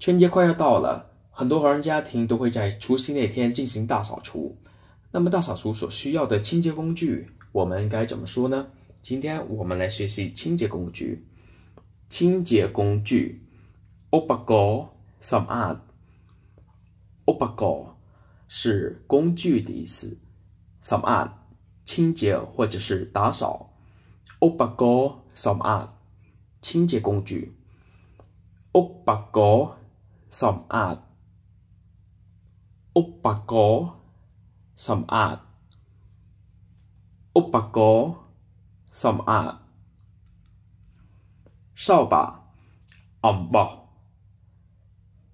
春节快要到了，很多华人家庭都会在除夕那天进行大扫除。那么大扫除所需要的清洁工具，我们该怎么说呢？今天我们来学习清洁工具。清洁工具 ，upago samad。upago 是工具的意思 ，samad 清洁或者是打扫。upago samad 清洁工具。upago samad upago samad upago samad 扫把 ombo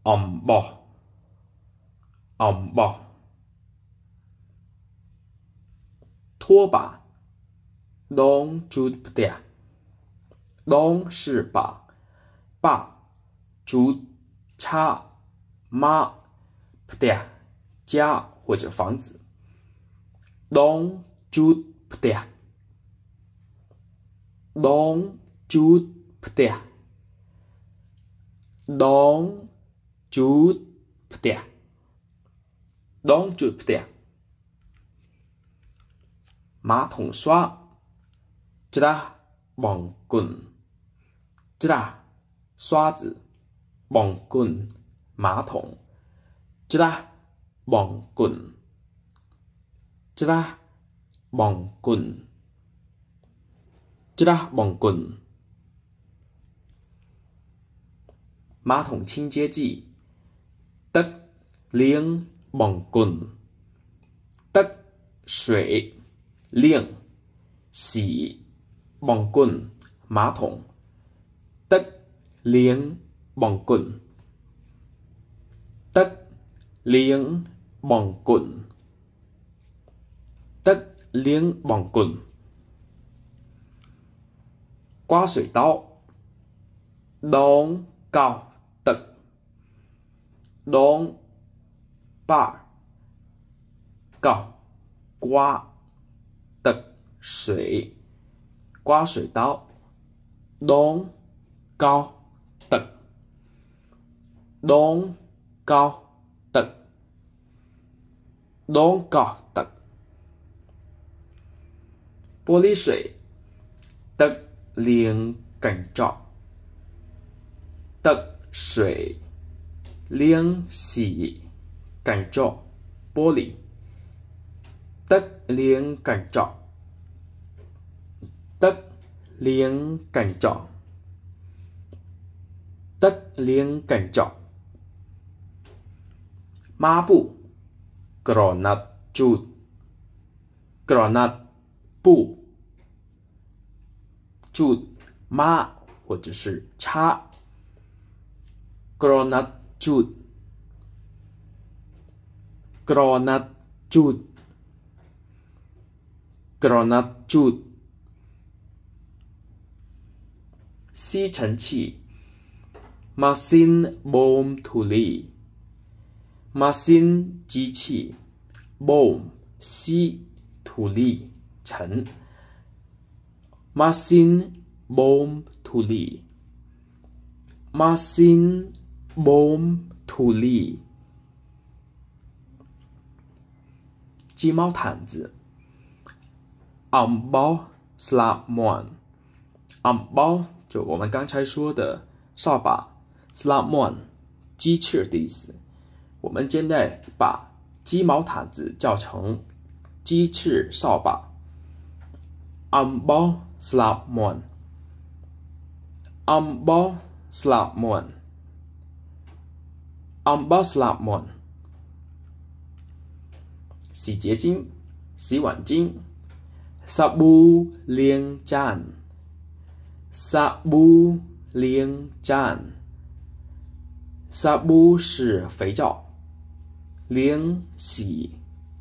ombo ombo 拖把 dong jut ptia dong 是把竹叉妈 ptia 家或者房子 dong jut ptia dong jut ptia dong jut ptia dong jut ptia 马桶刷 jra bong gun jra 刷子 bong gun 马桶 jra bong gun jra bong gun jra bong gun 马桶清洁剂 đất liêng bong gun đất 水 liêng 洗 bong gun 马桶 đất liêng bong gun đất liêng bong gun đất liêng bong gun 刮水刀 đốn cao tật đốn ba cao 刮 tật 水刮水刀 đốn cao tật đốn cao tật đốn cao tật 玻璃水 đất liêng cảnh trọ đất 水 liêng 洗 cảnh trọ 玻璃 đất liêng cảnh trọ đất liêng cảnh trọ đất liêng cảnh trọ 抹布 granat jut granat 布 jut 抹或者是擦 granat jut granat jut granat jut 吸尘器 mesin bom tuli mesin 机器 bom 吸 tuli 尘 mesin bom tuli mesin bom tuli 鸡毛毯子 ombao slapmon ombao 就我们刚才说的扫把 slapmon 鸡翅的意思，我们现在把鸡毛毯子叫成鸡翅扫把 ombao slapmon ombao slapmon ombao slapmon 洗洁精洗碗巾 sabu liêng chan sabu liêng chan sabu 是肥皂 liêng 洗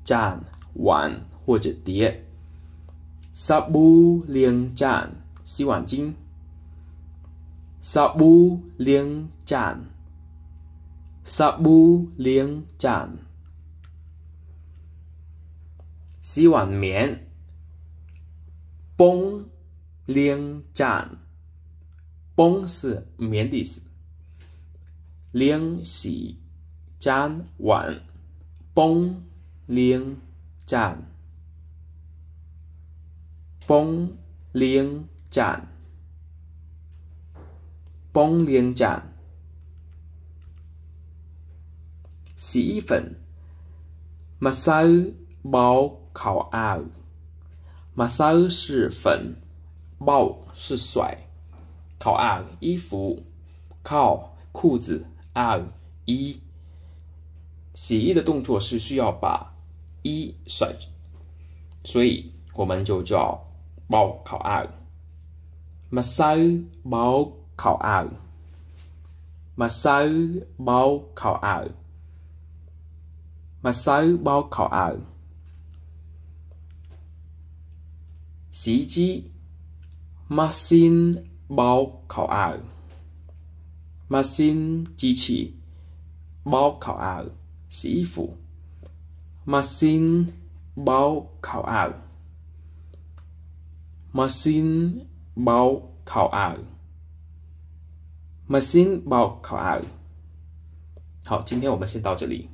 chan 碗或者碟 sabu liêng chan 洗碗巾 sabu liêng chan sabu liêng chan 洗碗棉 bông liêng chan bông 是棉的意思连洗沾碗崩连沾崩连沾崩连沾洗衣粉 Massage 包烤袄 Massage 是粉，包是甩，烤袄衣服，靠裤子，袄衣。洗衣的动作是需要把衣甩，所以我们就叫包烤袄。Massage 包烤袄 Massage 包烤袄 Massage 包烤袄。洗衣机 Machine 包烤袄 Machine 机器包烤袄洗衣服 Machine 包烤袄 Machine 包烤袄 Machine 包烤袄。好，今天我们先到这里。